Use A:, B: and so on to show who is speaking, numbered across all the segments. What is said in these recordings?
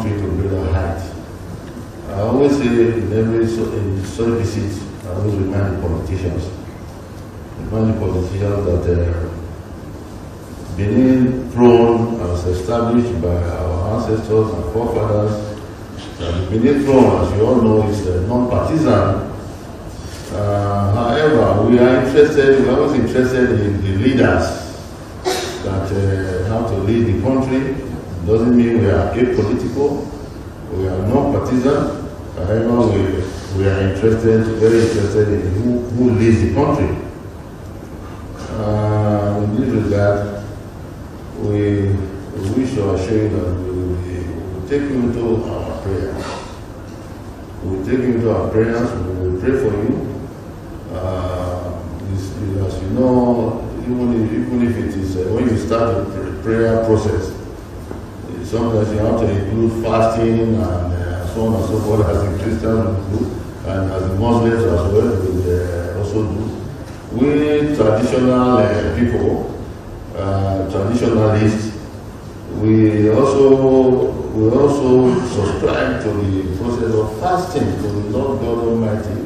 A: country to greater height. I always say in every such visit, I always remind the politicians that Benin throne as established by our ancestors and forefathers, the Benin throne, as you all know, is non-partisan. However, we are always interested in the leaders that have to lead the country. It doesn't mean we are apolitical, we are non-partisan. However, we are very interested in who leads the country. In this regard, we wish to assure you that we will take you into our prayers. We will take you into our prayers, we will pray for you. As you know, even if it is when you start the prayer process, sometimes you have to include fasting and so on and so forth, as the Christians do, and as the Muslims as well will also do. We traditional people, traditionalists, we also subscribe to the process of fasting to the Lord God Almighty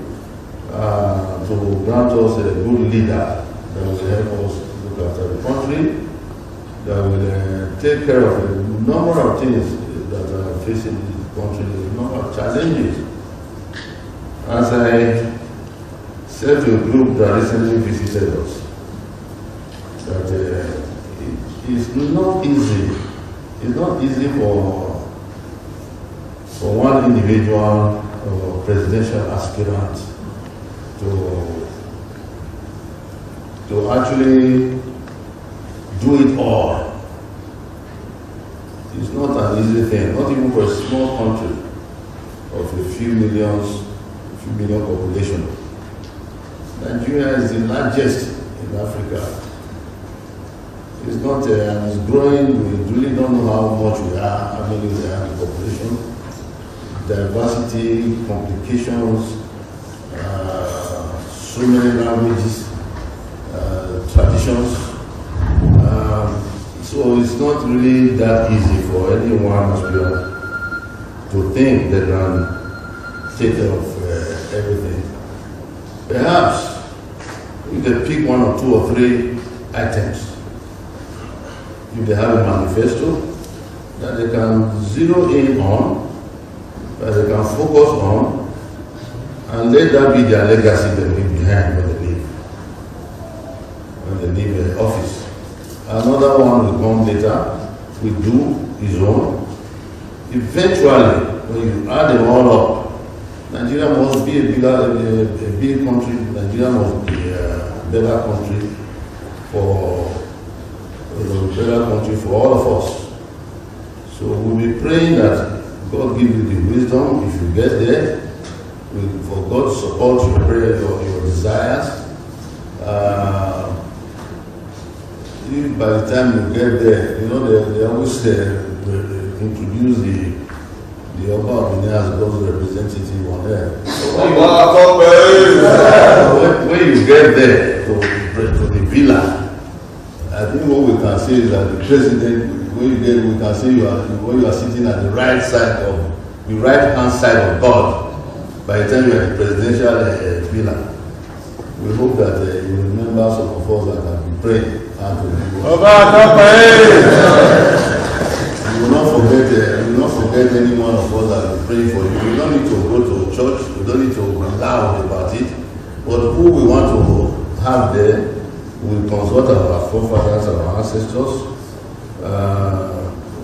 A: to grant us a good leader that will help us look after the country, that will take care of a number of things that are facing the country, a number of challenges. As I said to a group that recently visited us, that it's not easy. It's not easy for one individual or presidential aspirant to actually do it all. It's not an easy thing, not even for a small country of a few million population. Nigeria is the largest in Africa. It's not, and it's growing. We really don't know how much we are, how many we are in the population. Diversity, complications, so many languages, traditions. So it's not really that easy for anyone to think they can take care of everything. Perhaps if they pick one or two or three items, if they have a manifesto that they can zero in on, that they can focus on, and let that be their legacy they leave behind when they leave office. Another one will come later, will do his own. Eventually, when you add them all up, Nigeria must be a big country. Nigeria must be a better country for all of us. So we'll be praying that God give you the wisdom if you get there, for God to support your prayer, your desires. If by the time you get there, you know they always introduce the Oba of Benin as God's representative on there. When you get there to the villa, I think what we can say is that the president, when you get, we can say you are sitting at the right hand side of God. By the time you are in the presidential villa, we hope that you remember some of us that have been praying. You will not forget any one of us that will pray for you. You don't need to go to a church. You don't need to be loud about it. But who we want to have there, we consult our forefathers and our ancestors.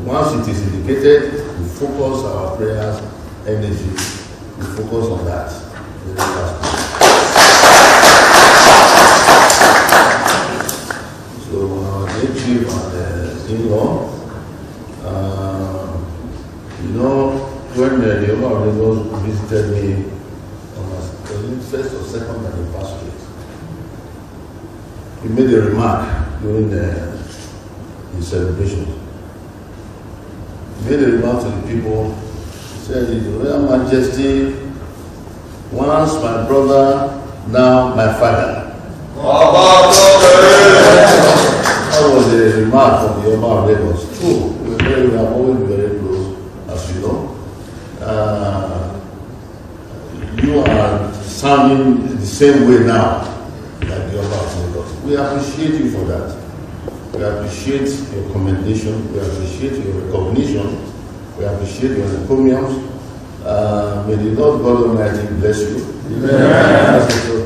A: Once it is indicated, we focus our prayers, energy, we focus on that. So our late chief and in-law, when the Oba of Lagos visited me on the first or second anniversary, he made a remark during the celebration. He made a remark to the people. He said, His Royal Majesty, once my brother, now my father. That was a remark from the Oba of Lagos. True, we have always been very close, as you know. you are sounding the same way now like the other Lagos. We appreciate you for that. We appreciate your commendation. We appreciate your recognition. We appreciate your encomiums. May the Lord God Almighty bless you. Amen.